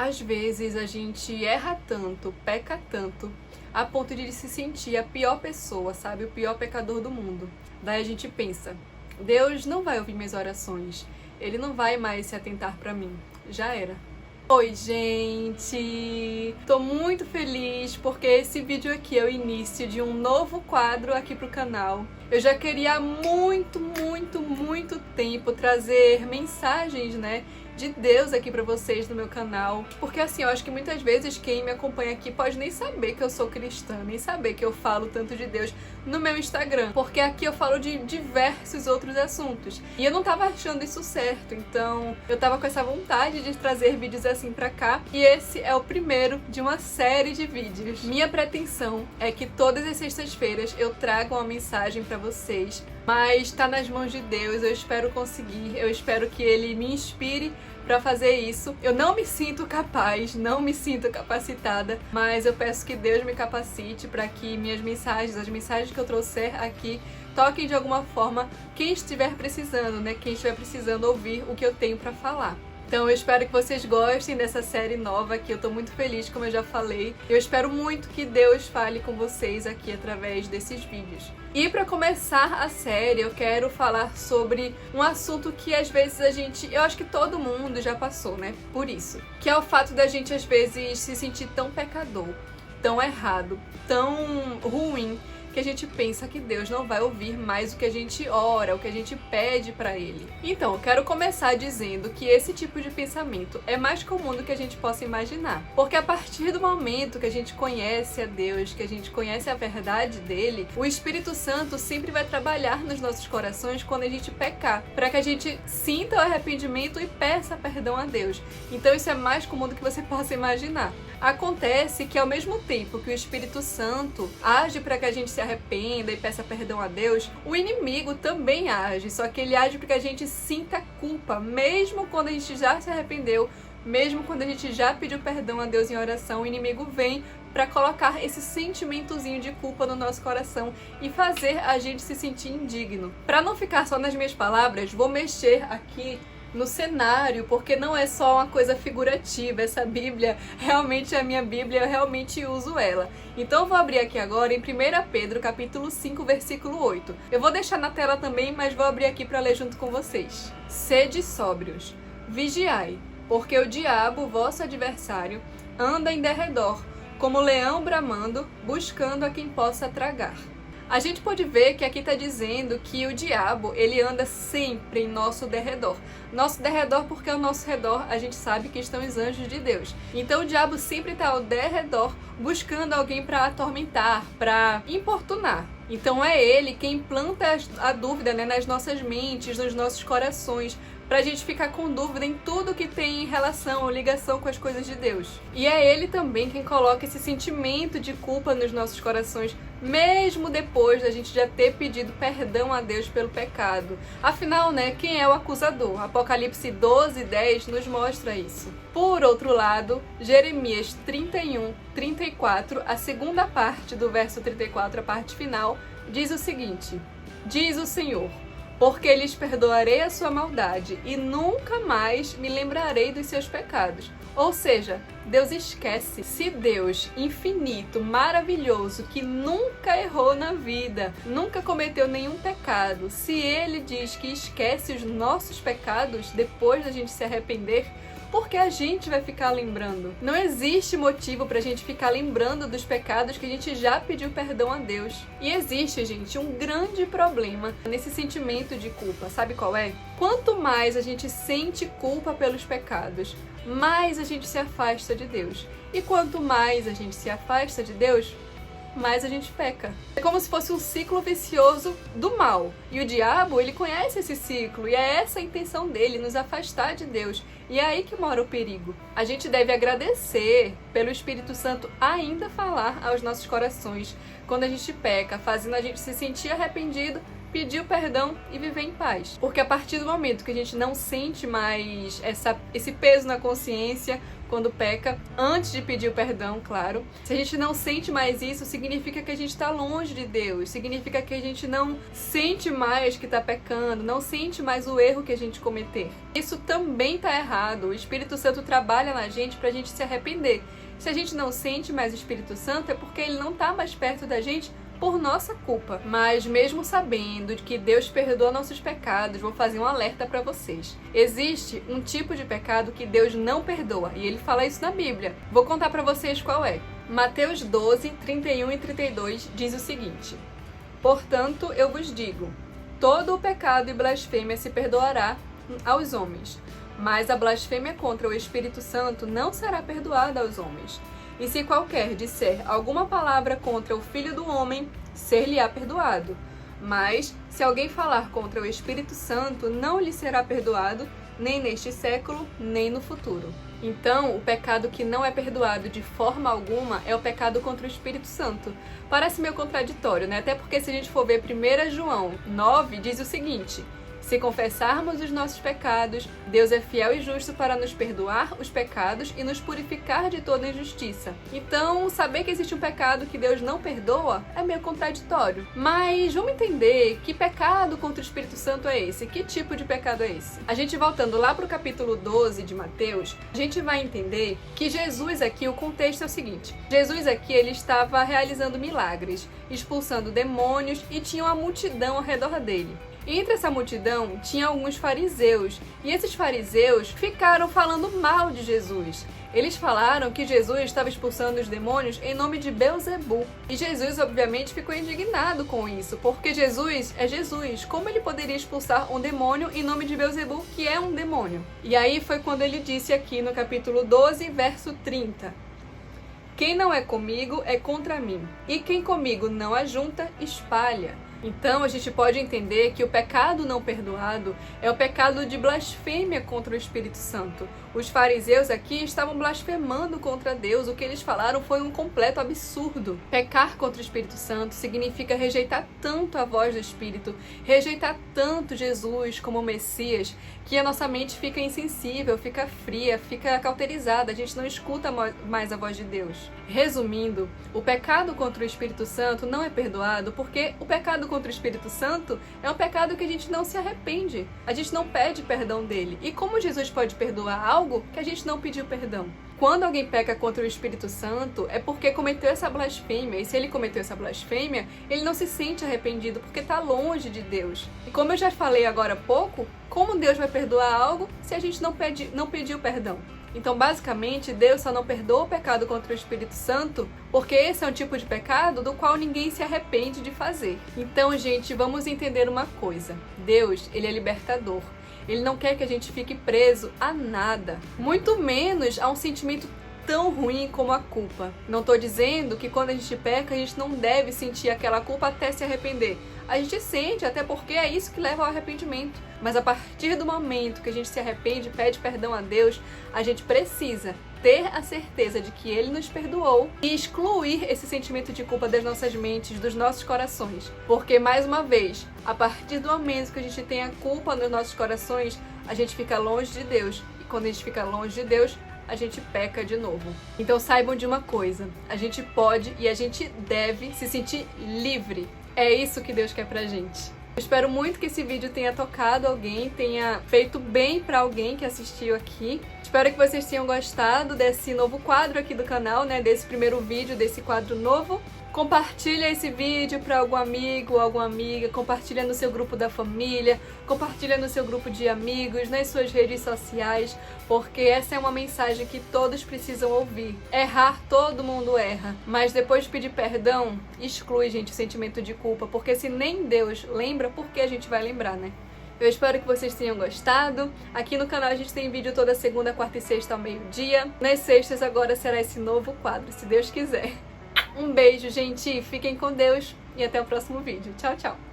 Às vezes a gente erra tanto, peca tanto, a ponto de se sentir a pior pessoa, sabe? O pior pecador do mundo. Daí a gente pensa, Deus não vai ouvir minhas orações, Ele não vai mais se atentar pra mim. Já era. Oi, gente! Tô muito feliz porque esse vídeo aqui é o início de um novo quadro aqui pro canal. Eu já queria há muito tempo trazer mensagens, de Deus aqui pra vocês no meu canal. Porque assim, eu acho que muitas vezes quem me acompanha aqui pode nem saber que eu sou cristã, nem saber que eu falo tanto de Deus no meu Instagram. Porque aqui eu falo de diversos outros assuntos. E eu não tava achando isso certo, então eu tava com essa vontade de trazer vídeos assim pra cá. E esse é o primeiro de uma série de vídeos. Minha pretensão é que todas as sextas-feiras eu traga uma mensagem pra vocês. Mas tá nas mãos de Deus, eu espero conseguir, eu espero que Ele me inspire pra fazer isso. Eu não me sinto capaz, não me sinto capacitada, mas eu peço que Deus me capacite para que minhas mensagens, as mensagens que eu trouxer aqui, toquem de alguma forma quem estiver precisando, quem estiver precisando ouvir o que eu tenho pra falar. Então eu espero que vocês gostem dessa série nova aqui, eu tô muito feliz, como eu já falei. Eu espero muito que Deus fale com vocês aqui através desses vídeos. E pra começar a série, eu quero falar sobre um assunto que às vezes eu acho que todo mundo já passou, por isso. Que é o fato da gente às vezes se sentir tão pecador, tão errado, tão ruim, que a gente pensa que Deus não vai ouvir mais o que a gente ora, o que a gente pede pra Ele. Então, eu quero começar dizendo que esse tipo de pensamento é mais comum do que a gente possa imaginar. Porque a partir do momento que a gente conhece a Deus, que a gente conhece a verdade dele, o Espírito Santo sempre vai trabalhar nos nossos corações quando a gente pecar, para que a gente sinta o arrependimento e peça perdão a Deus. Então isso é mais comum do que você possa imaginar. Acontece que ao mesmo tempo que o Espírito Santo age para que a gente se arrependa e peça perdão a Deus, o inimigo também age, só que ele age para que a gente sinta culpa, mesmo quando a gente já se arrependeu, mesmo quando a gente já pediu perdão a Deus em oração, o inimigo vem para colocar esse sentimentozinho de culpa no nosso coração e fazer a gente se sentir indigno. Para não ficar só nas minhas palavras, vou mexer aqui no cenário, porque não é só uma coisa figurativa, essa Bíblia realmente é a minha Bíblia, eu realmente uso ela. Então eu vou abrir aqui agora em 1 Pedro, capítulo 5, versículo 8. Eu vou deixar na tela também, mas vou abrir aqui para ler junto com vocês. Sede sóbrios, vigiai, porque o diabo, vosso adversário, anda em derredor, como leão bramando, buscando a quem possa tragar. A gente pode ver que aqui está dizendo que o diabo, ele anda sempre em nosso derredor. Nosso derredor porque ao nosso redor a gente sabe que estão os anjos de Deus. Então o diabo sempre está ao derredor buscando alguém para atormentar, para importunar. Então é ele quem planta a dúvida nas nossas mentes, nos nossos corações, pra gente ficar com dúvida em tudo que tem em relação ou ligação com as coisas de Deus. E é ele também quem coloca esse sentimento de culpa nos nossos corações, mesmo depois da gente já ter pedido perdão a Deus pelo pecado. Afinal, quem é o acusador? Apocalipse 12:10 nos mostra isso. Por outro lado, Jeremias 31:34, a segunda parte do verso 34, a parte final, diz o seguinte: diz o Senhor, porque lhes perdoarei a sua maldade e nunca mais me lembrarei dos seus pecados. Ou seja, Deus esquece. Se Deus, infinito, maravilhoso, que nunca errou na vida, nunca cometeu nenhum pecado, se Ele diz que esquece os nossos pecados depois da gente se arrepender, porque a gente vai ficar lembrando. Não existe motivo pra gente ficar lembrando dos pecados que a gente já pediu perdão a Deus. E existe, gente, um grande problema nesse sentimento de culpa. Sabe qual é? Quanto mais a gente sente culpa pelos pecados, mais a gente se afasta de Deus. E quanto mais a gente se afasta de Deus, mais a gente peca. É como se fosse um ciclo vicioso do mal. E o diabo, ele conhece esse ciclo e é essa a intenção dele, nos afastar de Deus. E é aí que mora o perigo. A gente deve agradecer pelo Espírito Santo ainda falar aos nossos corações quando a gente peca, fazendo a gente se sentir arrependido, pedir o perdão e viver em paz. Porque a partir do momento que a gente não sente mais esse peso na consciência, quando peca, antes de pedir o perdão, claro. Se a gente não sente mais isso, significa que a gente está longe de Deus, significa que a gente não sente mais que está pecando, não sente mais o erro que a gente cometer. Isso também está errado. O Espírito Santo trabalha na gente para a gente se arrepender. Se a gente não sente mais o Espírito Santo, é porque ele não está mais perto da gente por nossa culpa. Mas mesmo sabendo que Deus perdoa nossos pecados, vou fazer um alerta para vocês. Existe um tipo de pecado que Deus não perdoa, e ele fala isso na Bíblia. Vou contar para vocês qual é. Mateus 12, 31 e 32 diz o seguinte: portanto, eu vos digo, todo o pecado e blasfêmia se perdoará aos homens, mas a blasfêmia contra o Espírito Santo não será perdoada aos homens. E se qualquer disser alguma palavra contra o Filho do Homem, ser-lhe-á perdoado. Mas, se alguém falar contra o Espírito Santo, não lhe será perdoado, nem neste século, nem no futuro. Então, o pecado que não é perdoado de forma alguma é o pecado contra o Espírito Santo. Parece meio contraditório, né? Até porque se a gente for ver 1 João 9, diz o seguinte: se confessarmos os nossos pecados, Deus é fiel e justo para nos perdoar os pecados e nos purificar de toda injustiça. Então, saber que existe um pecado que Deus não perdoa é meio contraditório. Mas vamos entender que pecado contra o Espírito Santo é esse? Que tipo de pecado é esse? A gente voltando lá para o capítulo 12 de Mateus, a gente vai entender que Jesus aqui, o contexto é o seguinte: Jesus aqui, ele estava realizando milagres, expulsando demônios e tinha uma multidão ao redor dele. E entre essa multidão tinha alguns fariseus, e esses fariseus ficaram falando mal de Jesus. Eles falaram que Jesus estava expulsando os demônios em nome de Belzebu. E Jesus, obviamente, ficou indignado com isso, porque Jesus é Jesus. Como ele poderia expulsar um demônio em nome de Belzebu, que é um demônio? E aí foi quando ele disse aqui no capítulo 12, verso 30. Quem não é comigo é contra mim, e quem comigo não ajunta, espalha. Então a gente pode entender que o pecado não perdoado é o pecado de blasfêmia contra o Espírito Santo. Os fariseus aqui estavam blasfemando contra Deus, o que eles falaram foi um completo absurdo. Pecar contra o Espírito Santo significa rejeitar tanto a voz do Espírito, rejeitar tanto Jesus como Messias, que a nossa mente fica insensível, fica fria, fica cauterizada, a gente não escuta mais a voz de Deus. Resumindo, o pecado contra o Espírito Santo não é perdoado porque o pecado contra o Espírito Santo é um pecado que a gente não se arrepende, a gente não pede perdão dele. E como Jesus pode perdoar algo que a gente não pediu perdão? Quando alguém peca contra o Espírito Santo, é porque cometeu essa blasfêmia. E se ele cometeu essa blasfêmia, ele não se sente arrependido, porque está longe de Deus. E como eu já falei agora há pouco, como Deus vai perdoar algo se a gente não pediu perdão? Então, basicamente, Deus só não perdoa o pecado contra o Espírito Santo porque esse é um tipo de pecado do qual ninguém se arrepende de fazer. Então, gente, vamos entender uma coisa. Deus, ele é libertador. Ele não quer que a gente fique preso a nada, muito menos a um sentimento tão ruim como a culpa. Não estou dizendo que quando a gente peca, a gente não deve sentir aquela culpa até se arrepender. A gente sente, até porque é isso que leva ao arrependimento. Mas a partir do momento que a gente se arrepende, pede perdão a Deus, a gente precisa ter a certeza de que Ele nos perdoou e excluir esse sentimento de culpa das nossas mentes, dos nossos corações. Porque, mais uma vez, a partir do momento que a gente tem a culpa nos nossos corações, a gente fica longe de Deus. E quando a gente fica longe de Deus, a gente peca de novo. Então saibam de uma coisa, a gente pode e a gente deve se sentir livre. É isso que Deus quer pra gente. Eu espero muito que esse vídeo tenha tocado alguém, tenha feito bem pra alguém que assistiu aqui. Espero que vocês tenham gostado desse novo quadro aqui do canal, né? Desse primeiro vídeo, desse quadro novo. Compartilha esse vídeo para algum amigo ou alguma amiga, compartilha no seu grupo da família, compartilha no seu grupo de amigos, nas suas redes sociais, porque essa é uma mensagem que todos precisam ouvir. Errar, todo mundo erra, mas depois de pedir perdão, exclui, gente, o sentimento de culpa, porque se nem Deus lembra, por que a gente vai lembrar, né? Eu espero que vocês tenham gostado. Aqui no canal a gente tem vídeo toda segunda, quarta e sexta ao meio-dia. Nas sextas agora será esse novo quadro, se Deus quiser. Um beijo, gente. Fiquem com Deus e até o próximo vídeo. Tchau, tchau.